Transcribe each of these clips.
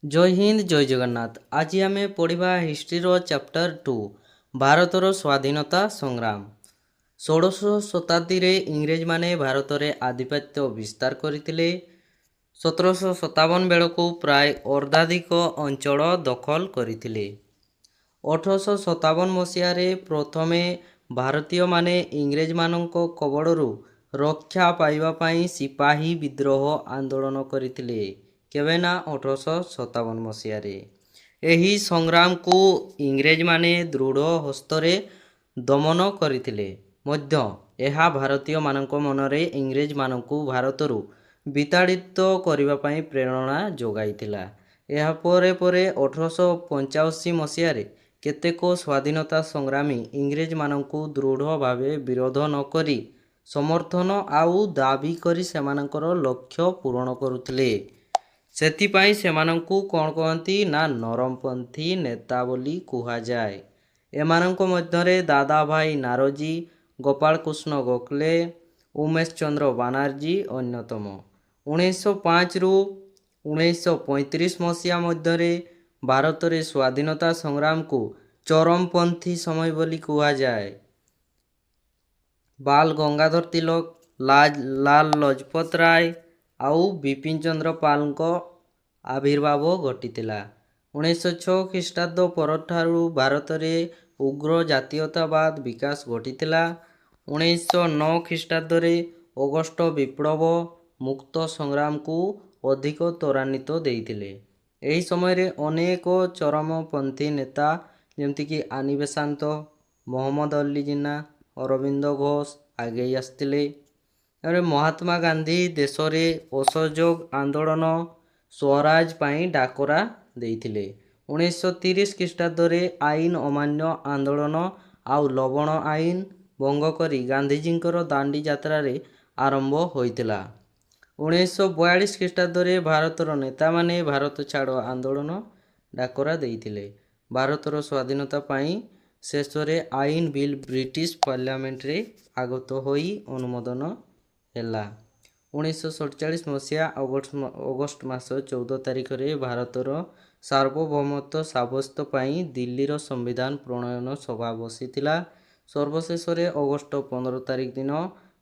जय हिंद जय जगन्नाथ। आज आम पढ़ा हिस्ट्री चैप्टर 2 भारतर स्वाधीनता संग्राम। षोड़श शताब्दी रे इंग्रेज माने भारत रे आधिपत्य विस्तार करथिले। 1757 बेलू प्राय अर्धाधिक अंचल दखल करथिले। 1857 मसीह प्रथमे भारतीय माने इंग्रेज मानक कबड़रू रक्षा पाइबा पई सिपाही विद्रोह आंदोलन करथिले। केबे ना 1857 मसीह एही संग्राम को इंग्रेज माने दृढ़ हस्तरे दमन करथिले। मध्य एहा भारतीय मानक मनरे इंग्रेज मानकु भारतरू विताड़ित करबा पई प्रेरणा जोगाइथिला। एहा परे परे 1885 मसीह केतेक स्वाधीनता संग्रामी इंग्रेज मानकु दृढ़ भावे विरोध न करी समर्थन आउ दाबी करी सेमानकर लक्ष्य पूरण करुथिले। सेथिपाई सेमानंकु कोण कहंती ना नरमपंथी नेता बोली कुहा जाए। एमानंको मध्यरे दादा भाई नारोजी, गोपाल कृष्ण गोखले, उमेश चंद्र बानार्जी अन्यतम। 1905 रु 1935 मसीहा मध्यरे भारत रे स्वाधीनता संग्राम को चरमपंथी समय बोली कुहा जाए। बाल गंगाधर तिलक, लाल लजपत राय आउ बिपिन चंद्र पाल आविर्भाव घटीला। 1906 ख्रीष्टाब्द परठारु भारत रे उग्र जातीयतावाद विकास घटीला। 1909 ख्रीष्टाब्द रे अगस्ट विप्लव मुक्त संग्राम को अधिक त्वरान्वित देइथिले। एही समय रे अनेक चरमपंथी नेता जेमति कि आनी बेसांत, मोहम्मद अली जिन्ना, अरविंद घोष आगे आसतिले। महात्मा गांधी देश रे असहयोग आंदोलन स्वराज पाई डाकरा देइथिले। 1930 ख्रीष्टाब्द रे आईन अमान्य आंदोलन आउ लवण आईन भंग करी गांधीजींकर दांडी यात्रा रे आरंभ होइतिला। 1942 ख्रीष्टाब्द रे भारतर नेता माने भारत छाड़ो आंदोलन डाकरा देइथिले। भारतर स्वाधीनता पाई शेष रे आईन बिल ब्रिटिश पार्लियामेंट रे आगत होई अनुमोदन हैला। 1947 मसीहा अगस्ट मास 14 तारिख रे भारतर सार्वभौमत्व साब्यस्त पाई दिल्लीर संविधान प्रणयन सभा बसिथिला। सर्वशेष रे अगस्ट 15 तारिख दिन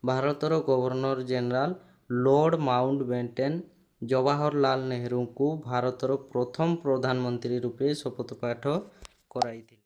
भारतर Governor General Lord Mountbatten Jawaharlal Nehru को भारतर प्रथम प्रधानमंत्री रूपे शपथ पाठ कराइथिले।